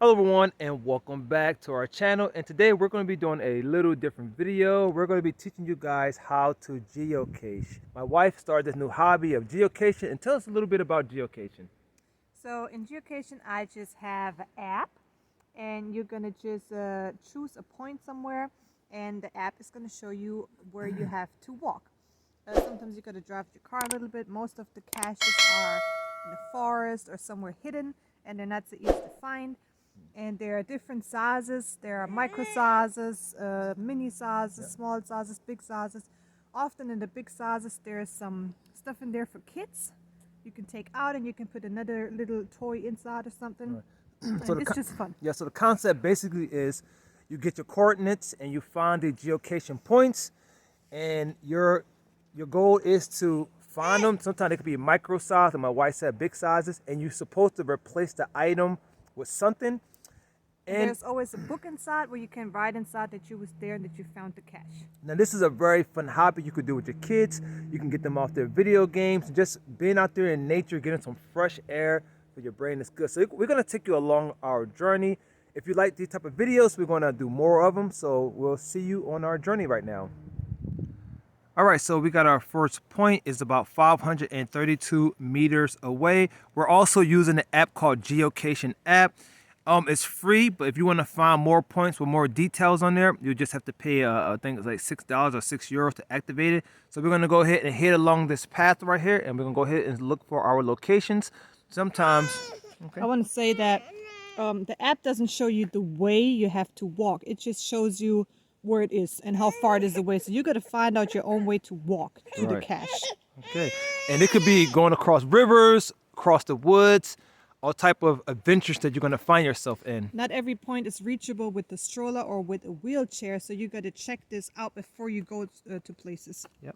Hello everyone and welcome back to our channel, and today we're going to be doing a little different video. We're going to be teaching you guys how to geocache. My wife started this new hobby of geocaching, and tell us a little bit about geocaching. So in geocaching, I just have an app, and you're gonna just choose a point somewhere, and the app is gonna show you where you have to walk. Sometimes you gotta drive your car a little bit. Most of the caches are in the forest or somewhere hidden, and they're not so easy to find. And there are different sizes. There are micro sizes, mini sizes, small sizes, big sizes. Often in the big sizes, there's some stuff in there for kids you can take out, and you can put another little toy inside or something. Right. And it's just fun. Yeah, so the concept basically is you get your coordinates and you find the geocaching points, and your goal is to find them. Sometimes it could be micro size, and my wife said big sizes, and you're supposed to replace the item with something. And there's always a book inside where you can write inside that you was there and that you found the cache. Now this is a very fun hobby you could do with your kids. You can get them off their video games. Just being out there in nature, getting some fresh air for your brain is good. So we're gonna take you along our journey. If you like these type of videos, we're gonna do more of them. So we'll see you on our journey right now. All right, so we got our first point. Is about 532 meters away. We're also using an app called Geocaching app. It's free, but if you want to find more points with more details on there, you just have to pay, I think it's like $6 or €6 to activate it. So we're going to go ahead and head along this path right here, and we're going to go ahead and look for our locations. Sometimes, I want to say that the app doesn't show you the way you have to walk. It just shows you where it is and how far it is away. So you got to find out your own way to walk to the cache. Okay, and it could be going across rivers, across the woods, all type of adventures that you're going to find yourself in. Not every point is reachable with the stroller or with a wheelchair, so you got to check this out before you go to places. Yep.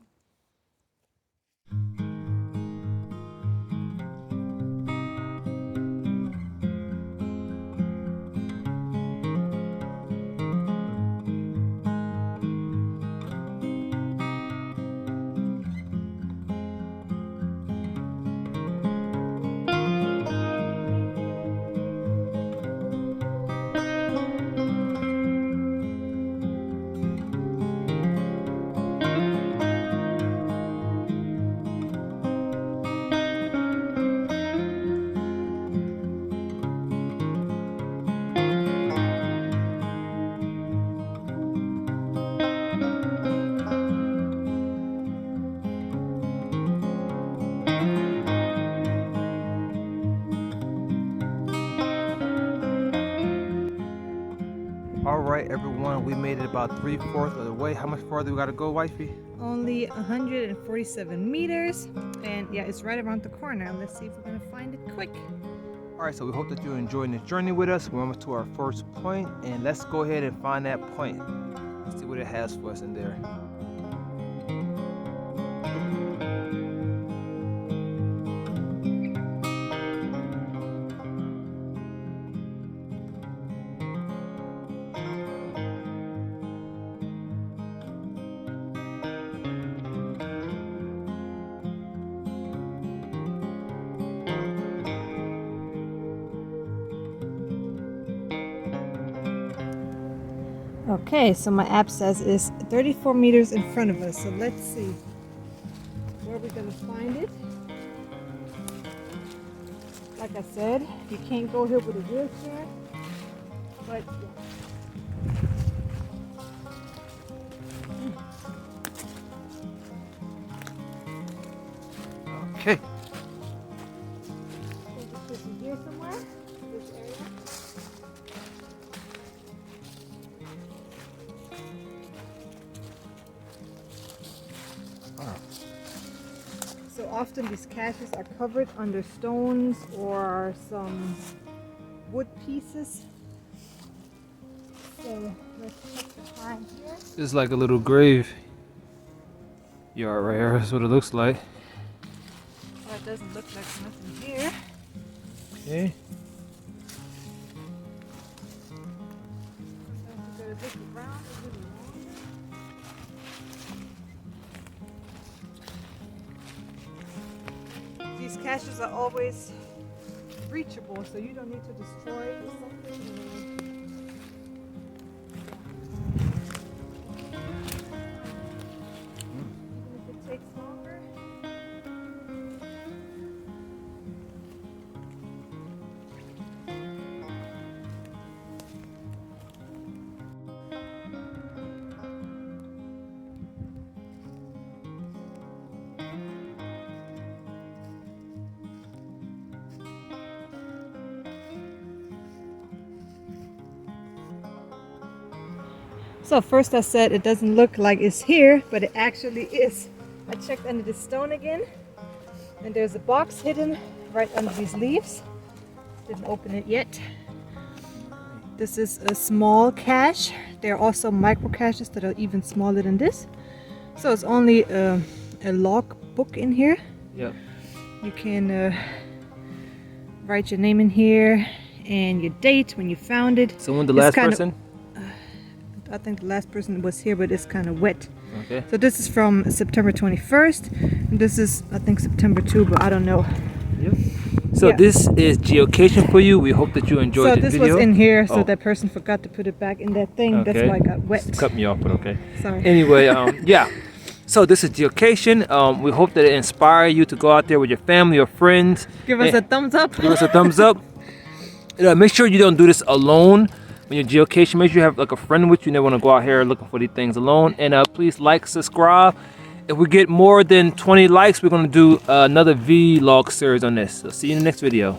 All right, everyone, we made it about 3/4 of the way. How much farther we got to go, wifey? Only 147 meters, and yeah, it's right around the corner. Let's see if we're gonna find it quick. All right, so we hope that you're enjoying this journey with us. We're almost to our first point, and let's go ahead and find that point. Let's see what it has for us in there. Okay, so my app says it's 34 meters in front of us. So let's see where we're gonna find it. Like I said, you can't go here with a wheelchair, but Okay. Is it here somewhere? This area? So often these caches are covered under stones or some wood pieces. So let's check the find here. It's like a little grave yard right here. That's what it looks like. Well, it doesn't look like nothing here. Okay. So look around a little longer. These caches are always reachable, so you don't need to destroy something So first I said it doesn't look like it's here, but it actually is. I checked under the stone again, and there's a box hidden right under these leaves. Didn't open it yet. This is a small cache. There are also micro caches that are even smaller than this. So it's only a log book in here. Yeah. You can write your name in here and your date when you found it. So when the last person? I think the last person was here, but it's kind of wet. Okay. So this is from September 21st. And this is, I think, September 2, but I don't know. Yep. So Yeah. this is Geocaching for you. We hope that you enjoyed So the this video. was in here, so Oh. that person forgot to put it back in that thing. Okay. That's why it got wet. Cut me off, but okay. Sorry. Anyway, yeah. So this is Geocaching. We hope that it inspires you to go out there with your family or friends. Give us a thumbs up. Give us a thumbs up. Make sure you don't do this alone. When you're geocaching, make sure you have like a friend with you. You never want to go out here looking for these things alone. And please like, subscribe. If we get more than 20 likes, we're going to do another vlog series on this. So see you in the next video.